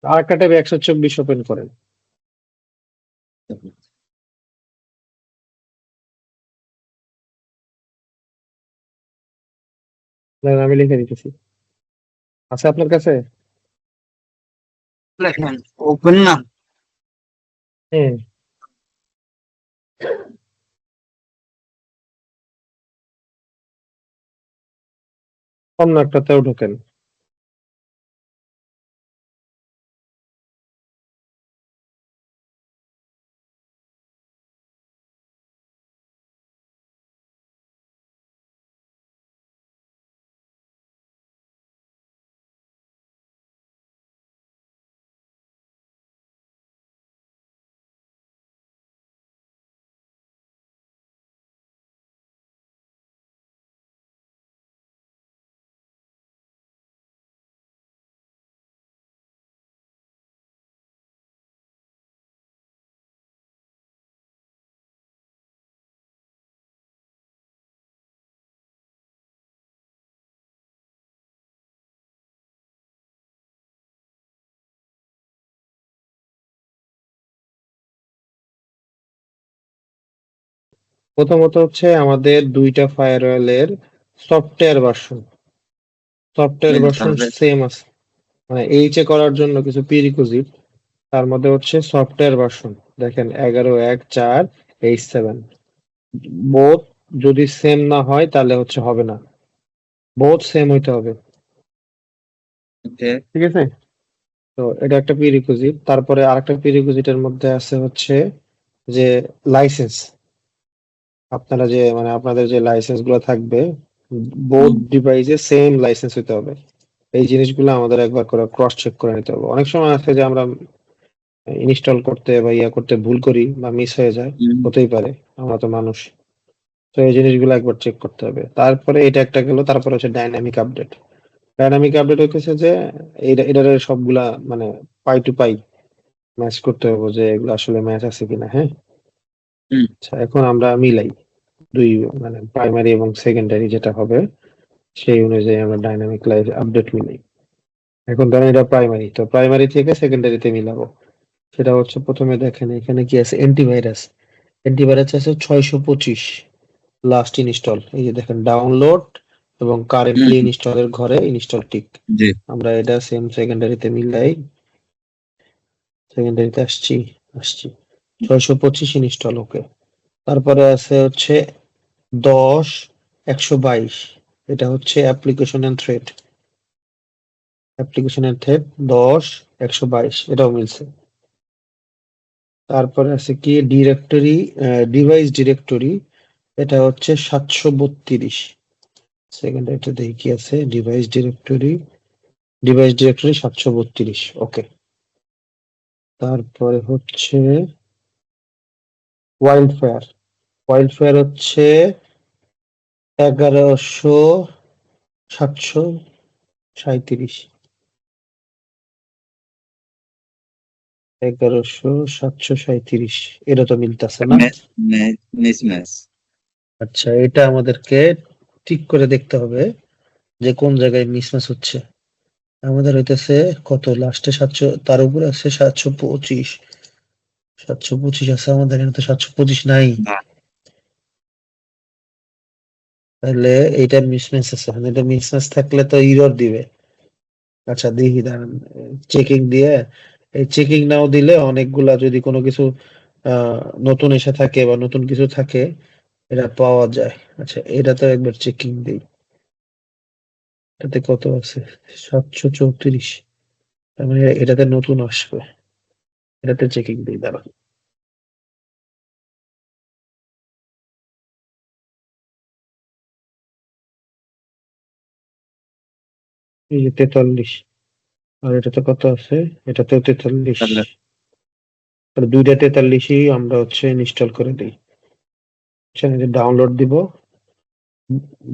আর একটা tab 124 open করেন। দাঁড়ান, আমি লিখে দিতেছি। আছে আপনার কাছে? লেখেন ওপেন না। হুম। অন্য একটাতেও ঢোকেন। প্রথমত হচ্ছে আমাদের দুইটা ফায়ারওয়ালের সফটওয়্যার ভার্সন তাহলে সেম আছে। মানে এইচে করার জন্য কিছু প্রিরিকুইজিট, তার মধ্যে হচ্ছে সফটওয়্যার ভার্সন। দেখেন 11.1.4 H7 বোথ যদি সেম না হয় তাহলে হচ্ছে হবে না, বোথ সেম হইতে হবে। ওকে। ঠিক আছে, তো এটা একটা প্রিরিকুইজিট। তারপরে আরেকটা প্রিরিকুইজিটের মধ্যে আছে হচ্ছে যে লাইসেন্স। আপনারা যে মানে আপনাদের যে লাইসেন্স গুলো থাকবে, বোথ ডিভাইসে সেম লাইসেন্স হতে হবে। এই জিনিসগুলো আমাদের একবার করে ক্রস চেক করে নিতে হবে। অনেক সময় আছে যে আমরা ইনস্টল করতে বা ইয়া করতে ভুল করি বা মিস হয়ে যায়, হতেই পারে, আমরা তো মানুষ। তো এই জিনিসগুলো একবার চেক করতে হবে। তারপরে এটা একটা গেল, তারপরে হচ্ছে ডাইনামিক আপডেট। ডাইনামিক আপডেট হইতেছে যে এটার সবগুলা মানে পাই টু পাই ম্যাচ করতে হবে, যে এগুলো আসলে ম্যাচ আছে কিনা। হ্যাঁ, আচ্ছা, এখন আমরা মিলাই দুই মানে প্রাইমারি এবং সেকেন্ডারি যেটা হবে সেই অনুযায়ী আমরা ডাইনামিক লাইভ আপডেট মিলাই। এখন ধরেন এটা প্রাইমারি, তো প্রাইমারি থেকে সেকেন্ডারিতে মিলাবো। সেটা হচ্ছে প্রথমে দেখেন এখানে কি আছে, অ্যান্টিভাইরাস। অ্যান্টিভাইরাস আছে 625 লাস্ট ইনস্টল। এই যে দেখেন ডাউনলোড এবং কারেন্টলি ইনস্টলের ঘরে ইনস্টল টিক। জি। আমরা এটা সেম সেকেন্ডারিতে মিলাই। সেকেন্ডারিতে আসছি 625 ইনস্টল, ওকে। তারপরে আছে হচ্ছে 10.122, এটা হচ্ছে application and thread. Application and thread 10.122, এটাও মিলছে। তারপরে আছে কি ডিরেক্টরি, ডিভাইস ডিরেক্টরি, এটা হচ্ছে 732। সেকেন্ড এটা দেখি কি আছে, ডিভাইস ডিরেক্টরি 732, ওকে। তারপরে হচ্ছে ওয়াইল্ড ফায়ার। ওয়াইল্ড ফায়ার হচ্ছে 11,737। 11,737, এটা তো মিলতেছে না। মিসম্যাচ। আচ্ছা, এটা আমাদেরকে ঠিক করে দেখতে হবে যে কোন জায়গায় মিসম্যাচ হচ্ছে। আমাদের হইতেছে কত লাস্টে 700, তার উপরে আছে 725। 725 আছে আমাদের, এখানে তো 725 নাই। তাহলে এইটা মিসম্যাচ আছে, মানে এটা মিসম্যাচ থাকলে তো ইরর দিবে। আচ্ছা দেখি দাঁড়ান, চেকিং দিয়ে, এই চেকিং নাও দিলে অনেকগুলা যদি কোনো কিছু আহ নতুন এসে থাকে বা নতুন কিছু থাকে এটা পাওয়া যায়। আচ্ছা, এটা তো একবার চেকিং দিই। এটাতে কত আছে, 734। তার মানে এটাতে নতুন আসবে। এটাতে চেকিং দিই, দাঁড়া। এই যে 43, আর এটাতে কত আছে, এটাতেও 43। তাহলে দুইটা 43ই আমরা হচ্ছে ইনস্টল করে দিই। আচ্ছা, ডাউনলোড দিব,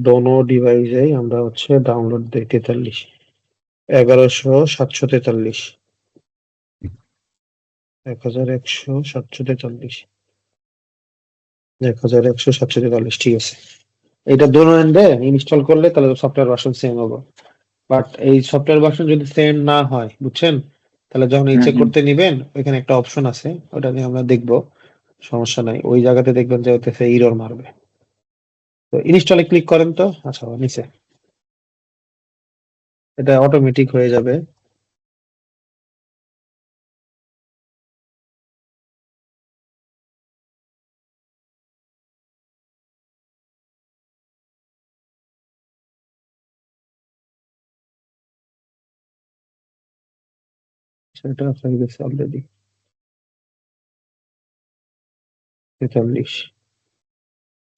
দোনো ডিভাইসে আমরা হচ্ছে ডাউনলোড দিই 43। 11,743, 11,743, 11,743, ঠিক আছে। এটা দোনো এন্ডে ইনস্টল করলে তাহলে সফটওয়্যার ভার্সন সেম হবে। বাট এই সফটওয়্যার ভার্সন যদি সেম না হয়, বুঝছেন, তাহলে যখন এই হুম, চেক হুম। করতে নিবেন ওইখানে একটা অপশন আছে, ওটা নিয়ে আমরা দেখবো, সমস্যা নাই। ওই জায়গাতে দেখবেন যে হতেছে ইরর মারবে। তো ইনস্টলে ক্লিক করেন তো। আচ্ছা, নিচে এটা অটোমেটিক হয়ে যাবে। সেটা হয়ে গেছে অলরেডি। 43,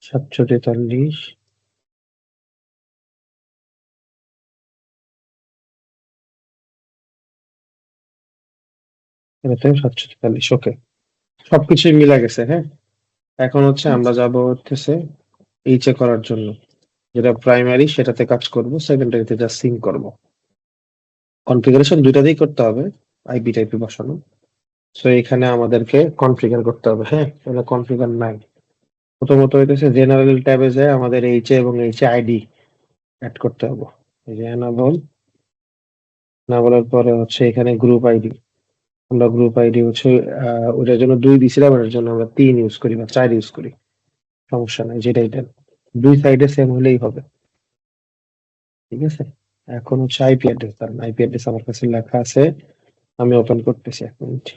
743। এটাতে 743। ওকে, সবকিছুই মিলা গেছে। হ্যাঁ, এখন হচ্ছে আমরা যাব হচ্ছে এই চেক করার জন্য। যেটা প্রাইমারি সেটাতে কাজ করব, সেকেন্ডারিতে জাস্ট সিঙ্ক করব। কনফিগারেশন দুইটাতেই করতে হবে, আইপি টাইপি বসানো। সো এখানে আমাদেরকে কনফিগার করতে হবে। হ্যাঁ, এটা কনফিগার নাই। প্রথমত হইতেছে জেনারেল ট্যাবে যায় আমাদের এইচ এবং এইচ আইডি অ্যাড করতে হবে। এই যে এনাবল, না বলার পরে হচ্ছে এখানে গ্রুপ আইডি। আমরা গ্রুপ আইডি হচ্ছে ওটার জন্য 2 দিছিলাম, ওটার জন্য আমরা 3 ইউজ করি বা 4 ইউজ করি। সমস্যা নাই, যেটাই দেন। 2 সাইডে সেম হলেই হবে। ঠিক আছে? এখন হচ্ছে আইপি অ্যাড্রেস। কারণ আইপি অ্যাড্রেস আমার কাছে লেখা আছে, আমি ওপেন করতেছি 1 মিনিট।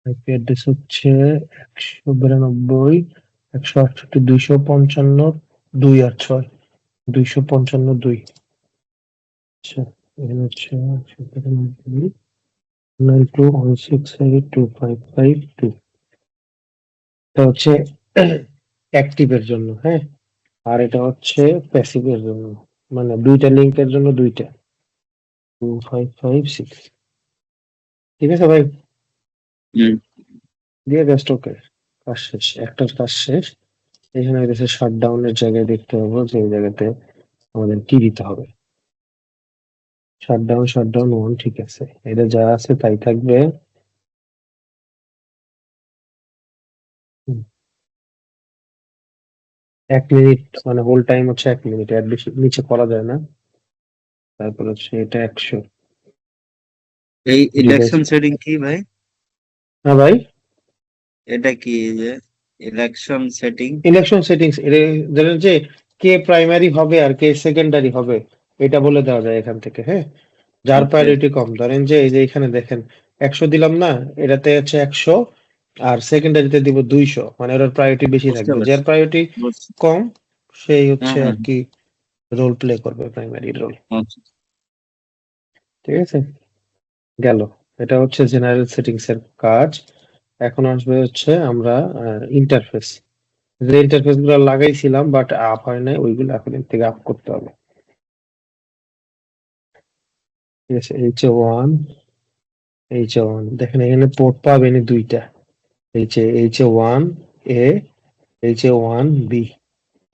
আইপি অ্যাড্রেস হচ্ছে 192 168 255 2 আর 6 255 2। আচ্ছা, এখানে হচ্ছে 192 92168255 এটা হচ্ছে অ্যাক্টিভের জন্য। হ্যাঁ, আর এটা হচ্ছে প্যাসিভের জন্য। মানে দুইটা লিংকের জন্য দুইটা 2556। ঠিক আছে ভাই, হুম। দিয়ে জাস্ট ওকে। কাজ শেষ, একটার কাজ শেষ। এখানে হইতেছে শাটডাউনের জায়গায় দেখতে হবে যে এই জায়গাতে আমাদের কি দিতে হবে। শাটডাউন 1, ঠিক আছে, এটা যা আছে তাই থাকবে। হুম, 1 মিনিট, মানে হোল টাইম হচ্ছে 1 মিনিট, এর বেশি নিচে করা যায় না। তারপর হচ্ছে এটা 100 এই ডিভাইস। ইলেকশন সেটিং কি ভাই? হ্যাঁ ভাই, এটা কি এই যে ইলেকশন সেটিং? ইলেকশন সেটিংস, এটা ধরেন যে কে প্রাইমারি হবে আর কে সেকেন্ডারি হবে, এটা বলে দেওয়া যায় এখান থেকে। হ্যাঁ, যার ওকে, প্রায়োরিটি কম, ধরেন যে এই যে এখানে দেখেন 100 দিলাম না, এটাতে হচ্ছে 100, আর সেকেন্ডারিতে দিব 200, মানে ওর প্রায়োরিটি বেশি বুঝতে থাকবে। যার পারছি, প্রায়োরিটি বুঝছি। কম সেই হ্যাঁ, হচ্ছে হ্যাঁ, আর কি রোল প্লে করবে, প্রাইমারি রোল। আচ্ছা। ঠিক আছে, গেল। এটা হচ্ছে জেনারেল সেটিংস এর কাজ। এখন আসবে হচ্ছে আমরা ইন্টারফেস। যে ইন্টারফেস গুলো লাগাইছিলাম বাট আপ হয় নাই, ওইগুলো এখন এর থেকে আপ করতে হবে। ঠিক আছে, এইচ ওয়ান দেখেন এখানে পোর্ট পাবেন দুইটা, এইচ ওয়ান এ, এইচ ওয়ান বি।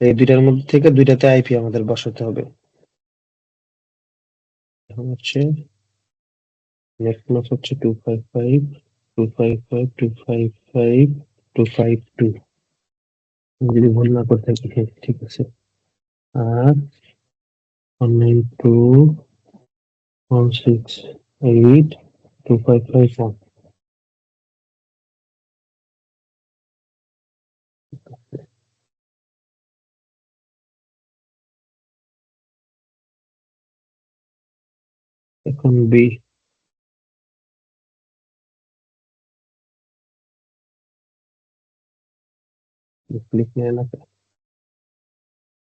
এই দুইটার মধ্যে থেকে দুইটাতে আইপি আমাদের বসাতে হবে। এখন হচ্ছে নেক্সট ক্লাস হচ্ছে 255 255 255 252, যদি ভুল না করে থাকি। হ্যাঁ, ঠিক আছে। আর 192.168.2551। এখন বি, ক্লিক নিয়ে না,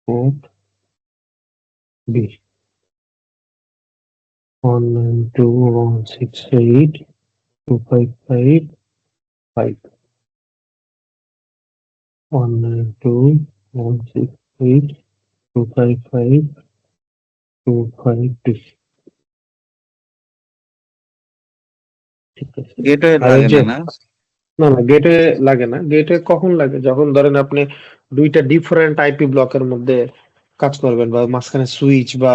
পোর্ট বি 192.168.255 192.168.255 252। ঠিক আছে। গেটওয়ে আর ওই লাগে যে না, না? না না, গেটওয়ে লাগে না। গেটওয়ে কখন লাগে? যখন ধরেন আপনি দুইটা ডিফারেন্ট আইপি ব্লকের মধ্যে কাজ করবেন, বা মাঝখানে সুইচ বা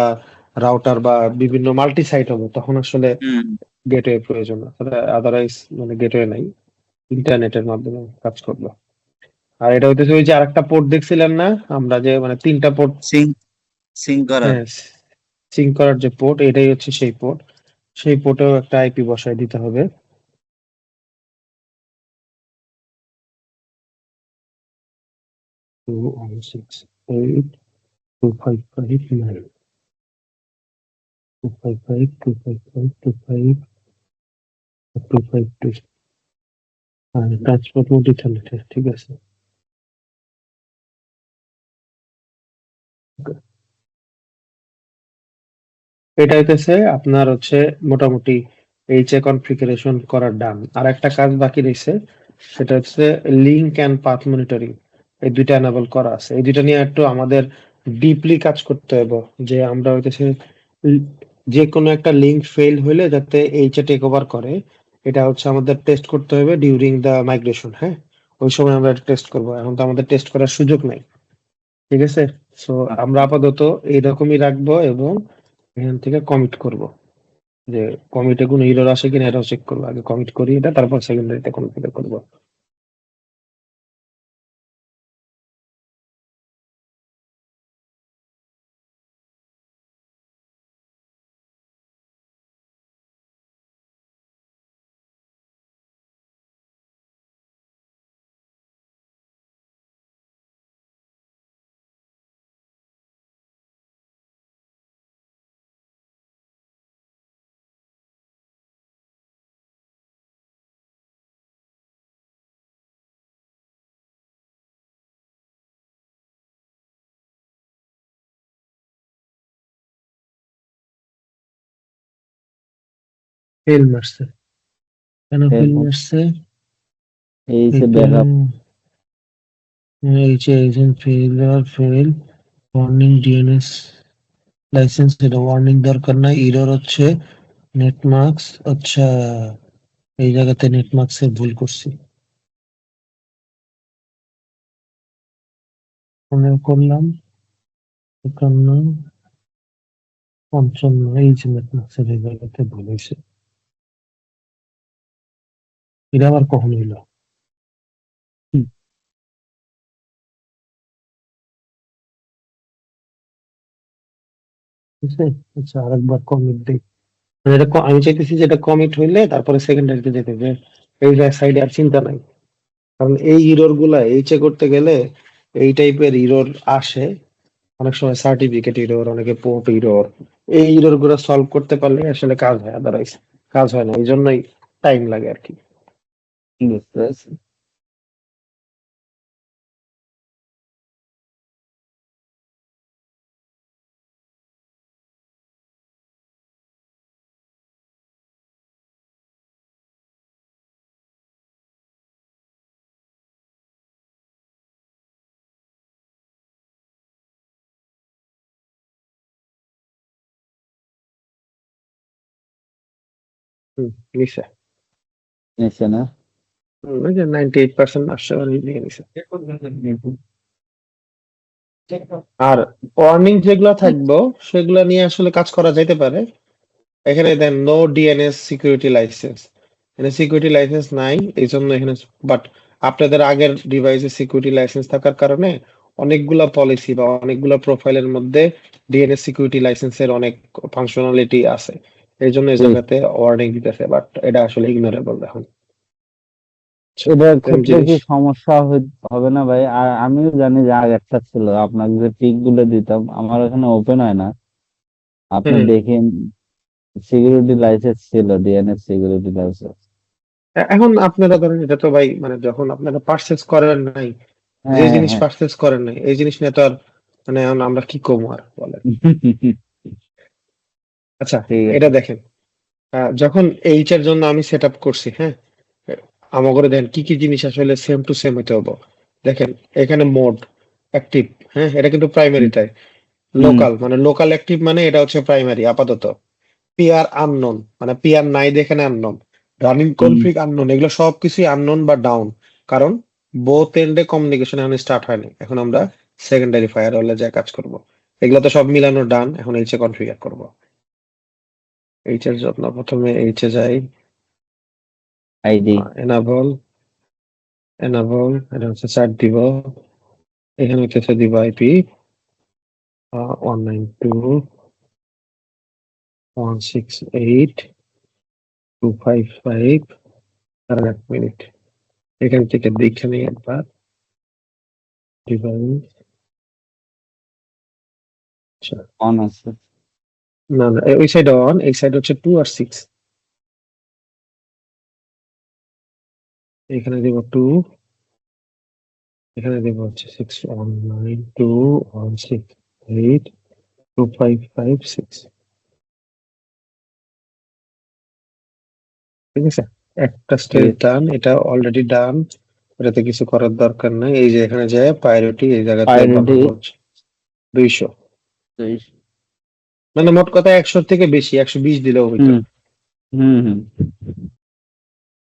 রাউটার বা বিভিন্ন মাল্টি সাইট হবে, তখন আসলে হুম গেটওয়ে প্রয়োজন। আদারওয়াইজ মানে গেটওয়ে নাই, ইন্টারনেটের মাধ্যমে কাজ করবে। আর এটা হইতেছে ওই যে আরেকটা পোর্ট দেখছিলেন না আমরা, যে মানে তিনটা পোর্ট, সিঙ্ক সিঙ্ক করার। হ্যাঁ, সিঙ্ক করার যে পোর্ট, এটাই হচ্ছে সেই পোর্ট। সেই পোর্টেও একটা আইপি বসায় দিতে হবে। 2168255 255 আর ট্রান্সপোর্ট মোড ইথারনেট, ঠিক আছে। এটা হইতেছে আপনার হচ্ছে মোটামুটি এইচএ কনফিগারেশন করার ডান। আর একটা কাজ বাকি রয়েছে, সেটা হচ্ছে লিঙ্ক এন্ড পাথ মনিটরিং। এই দুইটা এনাবল করা আছে। এই দুইটা নিয়ে একটু আমাদের ডিপলি কাজ করতে হবে, যে আমরা হইতেছে যে কোনো একটা লিঙ্ক ফেল হইলে যাতে এইচএ টেক ওভার করে, এটা হচ্ছে আমাদের টেস্ট করতে হবে ডিউরিং দা মাইগ্রেশন। হ্যাঁ, ওই সময় আমরা টেস্ট করব, এখন তো আমাদের টেস্ট করার সুযোগ নাই। ঠিক আছে, সো আমরা আপাতত এইরকমই রাখবো, এবং এখান থেকে কমিট করব, যে কমিটে কোনো এরর আসে কিনা এটাও চেক করবো। আগে কমিট করি এটা, তারপর সেকেন্ডারিতে কনফিগার করব। ফেল মারছে, কেন ফেল মারছে? এই যে এটা ব্যাকআপ এই যে ফেল ওয়ার্নিং ডিএনএস লাইসেন্স, এটা ওয়ার্নিং দরকার নাই। এরর হচ্ছে নেটমার্কস। আচ্ছা, এই জায়গাতে নেটমার্কস এর ভুল করছি, মনে করলাম 51 55, এই যে নেটমার্কস এর এই জায়গাতে ভুল হয়েছে। এটা আবার কখন হইলো? ঠিক আছে, আচ্ছা আরেকবার কমিট দিই। মানে এটা আমি চাইতেছি যে এটা কমিট হইলে তারপরে সেকেন্ডারিতে যেতে, যে এই সাইডে আর চিন্তা নাই। কারণ এই ইরর গুলা এইচে করতে গেলে এই টাইপের ইরর আসে অনেক সময়, সার্টিফিকেট ইরর, অনেকে পোর্ট ইরর। এই ইরর গুলা সলভ করতে পারলে আসলে কাজ হয়, আদারওয়াইজ কাজ হয় না। এই জন্যই টাইম লাগে আর কি। বুঝতে পারছি। নিছে। নিচে না ওই যে 98% আসছে, নিয়ে নিছে। আর ওয়ার্নিং যেগুলো থাকবো সেগুলো নিয়ে আসলে কাজ করা যাইতে পারে। এখানে দেন নো ডিএনএস সিকিউরিটি লাইসেন্স, এখানে সিকিউরিটি লাইসেন্স নাই, এই জন্য এখানে। বাট আপনাদের আগের ডিভাইসে সিকিউরিটি লাইসেন্স থাকার কারণে অনেকগুলা পলিসি বা অনেকগুলা প্রোফাইলের মধ্যে ডিএনএস সিকিউরিটি লাইসেন্সের অনেক ফাংশনালিটি আছে। এই জন্য এই জায়গাতে ওয়ার্নিং দিতেছে, বাট এটা আসলে ইগনোরেবল এখন। এটার সেম ক্ষেত্রে জিনিস। কি সমস্যা হবে না ভাই? আর আমিও জানি যে আগেরটা ছিল, আপনাকে যে পিক গুলো দিতাম আমার এখানে ওপেন হয় না। আপনি হ্যাঁ, দেখেন, সিকিউরিটি লাইসেন্স ছিল, ডিএনএস সিকিউরিটি লাইসেন্স। এখন আপনারা ধরেন এটা তো ভাই মানে যখন আপনারা পারচেজ করেন নাই, যে হ্যাঁ জিনিস হ্যাঁ পারচেজ করেন নাই এই জিনিস নিয়ে তো আর মানে এখন আমরা কি কমু আর বলেন। আচ্ছা, ঠিক এটা আছে। দেখেন, যখন এইচ এর জন্য আমি সেট আপ করছি, হ্যাঁ, আমাকে দেন কি কি জিনিস আসলে সেম টু সেম হইতে হবে। দেখেন এখানে মোড অ্যাক্টিভ, হ্যাঁ, এটা কিন্তু হুম প্রাইমারিটাই। হুম লোকাল মানে লোকাল অ্যাক্টিভ, মানে এটা হচ্ছে প্রাইমারি আপাতত। পিআর আননোন মানে পিআর নাই, দেখেন আননোন। রানিং হুম কনফিগ আননোন, এগুলো সবকিছুই আননোন বা ডাউন। কারণ বোথ এন্ডে কমিউনিকেশন এখন স্টার্ট হয়নি, এখন আমরা সেকেন্ডারি ফায়ারওয়ালে যা কাজ করব। এগুলো তো সব মিলানো ডান, এখন এইচে কনফিগার করব। এইচ এর জন্য প্রথমে এইচে যাই, আইডি এনাবল এনাবল এটা হচ্ছে 4 দিব, এখানে হচ্ছে দিব আইপি 192.168.255। আর 1 মিনিট এখান থেকে দেখে নিই একবার ডিভাইস। আচ্ছা, অন আছে। না না ওই সাইড অন, এই সাইড হচ্ছে 2 আর 6। এখানে দিব 2, এখানে দিব হচ্ছে 61921682556। ঠিক আছে, একটা স্টেজ ডান, এটা অলরেডি ডান, এটাতে কিছু করার দরকার নাই। এই যে এখানে যায় প্রায়োরিটি, এই জায়গাতে প্রায়োরিটি বানানো হচ্ছে 200, মানে মোট কথা 100 থেকে বেশি, 120 দিলেও হইতো। হুম হুম হুম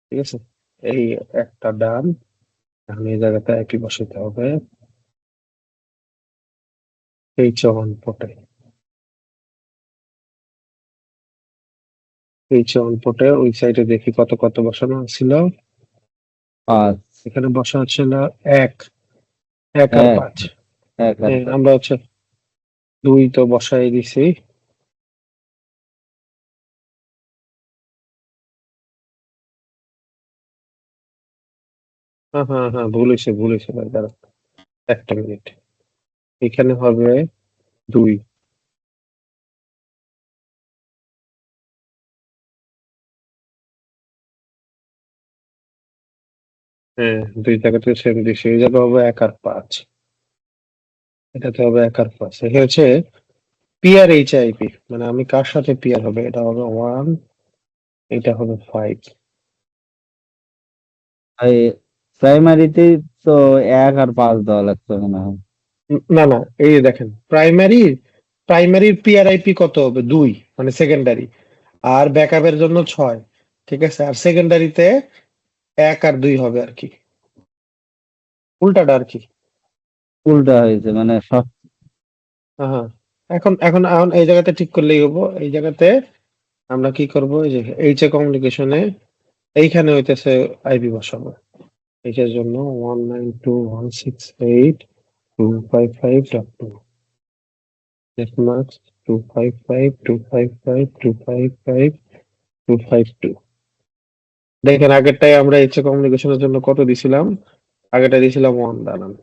ঠিক আছে, এই একটা ডান, এখন এই জায়গাতে একই বসাতে হবে এই চৌহান পটে। এই চৌহান পটে ওই সাইডে দেখি কত কত বসানো ছিল। 5 এখানে বসানো ছিল 1, 1 আর 1 5। 1 আর 5। আমরা হচ্ছে 2 তো বসাই দিছি। হ্যাঁ হ্যাঁ হ্যাঁ, ভুল হয়েছে ভাই, দাঁড়া একটা মিনিট। এখানে হবে 2। হ্যাঁ, 2 জায়গাতে সেম দিছি, এই জায়গা হবে 1 আর 5, এটাতে হবে 1 আর 5। এখানে হচ্ছে পিআর এইচআইপি, মানে আমি কার সাথে পিআর হবে, এটা হবে 1, এটা হবে 5। এই প্রাইমারিতে তো 1 আর 5 দেওয়া লাগছে মনে হয়। না না, এই যে দেখেন প্রাইমারির পিআরআইপি কত হবে 2, মানে সেকেন্ডারি, আর ব্যাকআপের জন্য 6। ঠিক আছে, আর সেকেন্ডারিতে 1 আর 2 হবে আর কি, উল্টাটা আর কি। উল্টা হয়েছে মানে সব। হ্যাঁ, এখন এখন এখন এই জায়গাতে ঠিক করলেই হবো। এই জায়গাতে আমরা কি করব, এই যে এইচএ কমিউনিকেশনে এইখানে হইতেছে আইপি বসাবো। এইটার জন্য 192.168.255.2, নেটমার্কস 255.255.255.252। দেখেন আগেরটাই আমরা এইচএ কমিউনিকেশনের জন্য কত দিছিলাম, আগেরটা দিছিলাম 1, দাঁড়ান,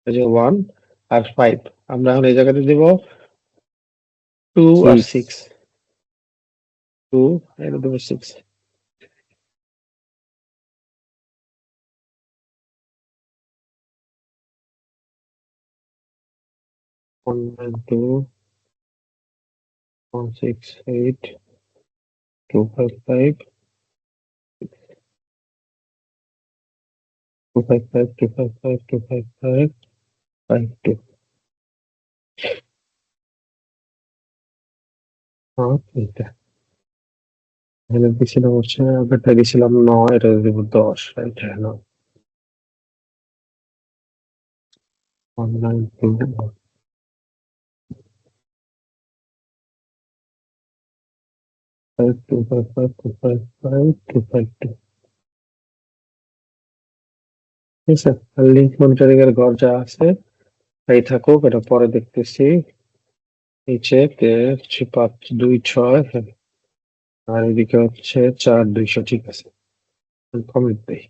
এই যে 1 আর 5। আমরা এখন এই জায়গাতে দিব 2 আর 6 6, 2 এটা দেবো 6। 192.168.255, 255, 255, 255, 52। হ্যাঁ, এইটা এখানে দিছিলাম হচ্ছে, আগেরটা দিছিলাম 9, এটা দিব 10, রাইট? হ্যাঁ, 9, 192.255.255.252। ঠিক আছে, আর লিঙ্ক মনিটরিং এর ঘর যা আছে তাই থাকুক, এটা পরে দেখতেছি। নিচে তে হচ্ছে 526, হ্যাঁ, আর এদিকে হচ্ছে 4200। ঠিক আছে, কমেন্ট দেই।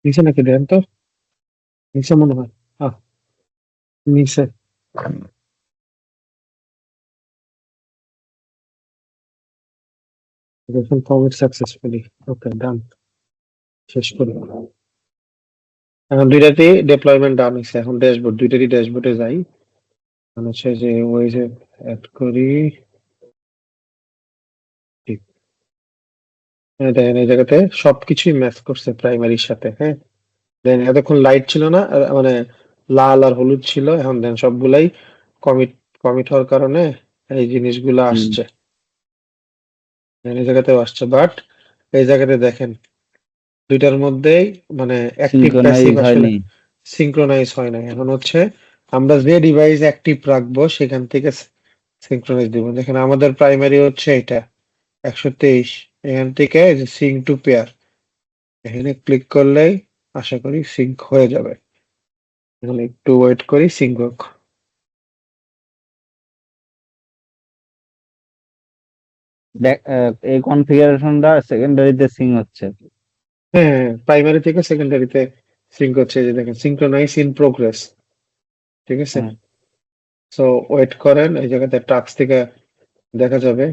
নিচে নাকি দেন তো, নিচে মনে হয়। হ্যাঁ, নিচে। দেখুন ফরওয়ার্ড সাকসেসফুলি। ওকে, ডান। শেষ করি। এখন দুইটাতেই ডেপ্লয়মেন্ট ডান হয়েছে। এখন ড্যাশবোর্ড, দুইটারই ড্যাশবোর্ডে যাই। মানে হচ্ছে যে ওই যে অ্যাড করি। ঠিক। দেখেন এই জায়গাতে সবকিছুই ম্যাচ করছে প্রাইমারির সাথে। হ্যাঁ, দেন এতক্ষণ লাইট ছিল না, মানে লাল আর হলুদ ছিল। এখন দেন সবগুলাই কমিট কমিট হওয়ার কারণে এই জিনিসগুলো হুম। আসছে। এই জায়গাতেও আসছে, বাট এই জায়গাতে দেখেন দুইটার মধ্যেই মানে অ্যাক্টিভ প্যাসিভ সিনক্রোনাইজ আসলে হয়নি। সিঙ্ক্রোনাইজ হয় না। এখন হচ্ছে আমরা যে ডিভাইস অ্যাক্টিভ রাখবো সেখান থেকে সিঙ্ক্রোনাইজ দিব। দেখেন আমাদের প্রাইমারি হচ্ছে এটা 123। এখান থেকে সিঙ্ক টু পেয়ার, এখানে ক্লিক করলেই আশা করি সিঙ্ক হয়ে যাবে। এখন একটু ওয়েট করি সিঙ্ক হোক। এই কনফিগারেশনটা সেকেন্ডারিতে সিং হচ্ছে। হ্যাঁ, প্রাইমারি থেকে সেকেন্ডারিতে সিঙ্ক হচ্ছে। এই যে দেখেন সিঙ্ক্রোনাইজ ইন প্রোগ্রেস। ঠিক আছে, হুম। সো ওয়েট করেন, এই জায়গাতে টাস্ক থেকে দেখা যাবে।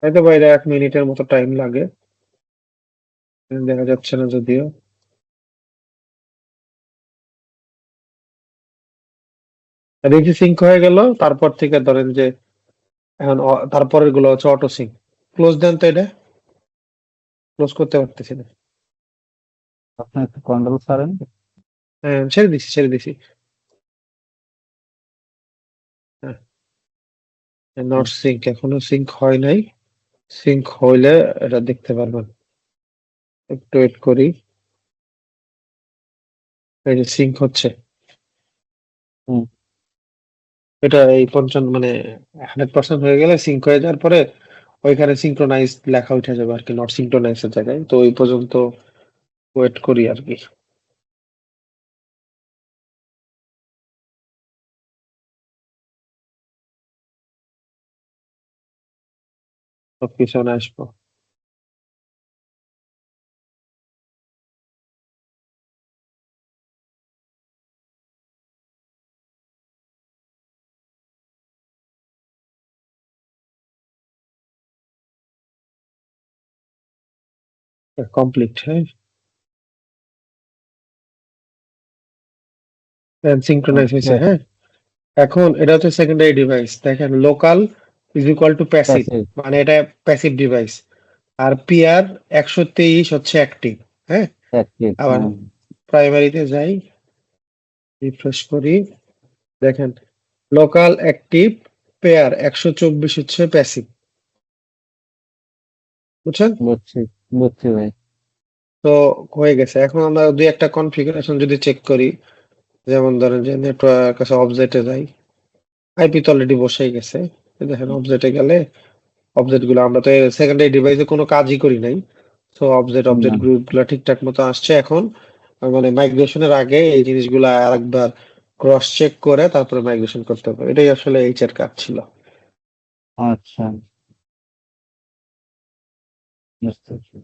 হয়তো বা এটা 1 মিনিটের মতো টাইম লাগে, দেখা যাচ্ছে না যদিও। আর এই যে সিঙ্ক হয়ে গেল, তারপর থেকে ধরেন যে এখন তারপরের গুলো হচ্ছে অটো সিঙ্ক। ক্লোজ দেন তো, এটা ক্লোজ করতে পারতেছি না। আপনি একটু কন্ট্রোল ছাড়েন। হ্যাঁ, ছেড়ে দিছি, ছেড়ে দিছি। হ্যাঁ, নট সিঙ্ক, এখনো সিঙ্ক হয় নাই। সিঙ্ক হইলে এটা দেখতে পারবেন। একটু ওয়েট করি। এই যে সিঙ্ক হচ্ছে, হুম। এটা এই 55 মানে 100% হয়ে গেলে সিঙ্ক হয়ে যাওয়ার পরে ওইখানে সিঙ্ক্রোনাইজ লেখা উঠে যাবে আর কি, নট সিঙ্ক্রোনাইজ এর জায়গায়। তো ওই পর্যন্ত ওয়েট করি আর কি। সব পিছনে আসবো। কমপ্লিট। হ্যাঁ, সিঙ্ক্রোনাইজ হয়েছে। ওকে। হ্যাঁ, এখন এটা হচ্ছে সেকেন্ডারি ডিভাইস। দেখেন local is equal to passive, passive. মানে এটা প্যাসিভ ডিভাইস। আর পিআর 123 হচ্ছে অ্যাক্টিভ। হ্যাঁ, অ্যাক্টিভ। আবার হ্যাঁ। প্রাইমারিতে যাই, রিফ্রেশ করি। দেখেন লোকাল অ্যাক্টিভ পেয়ার 124 হচ্ছে প্যাসিভ। বুঝছেন? বুঝছি, বুঝছি ভাই। তো হয়ে গেছে। এখন আমরা দুই একটা কনফিগারেশন যদি চেক করি, যেমন ধরেন যে নেটওয়ার্ক কাছে অবজেক্টে যাই, আইপি তো অলরেডি বসেই গেছে। এই দেখেন অবজেক্টে গেলে অবজেক্ট গুলো, আমরা তো সেকেন্ডারি ডিভাইসে কোনো কাজই করি নাই। তো অবজেক্ট না। অবজেক্ট গ্রুপ গুলো ঠিকঠাক মতো আসছে। এখন মানে মাইগ্রেশনের আগে এই জিনিসগুলো আরেকবার ক্রস চেক করে তারপরে মাইগ্রেশন করতে হবে। এটাই আসলে এইচ এর কাজ ছিল। আচ্ছা, বুঝতে পারছি।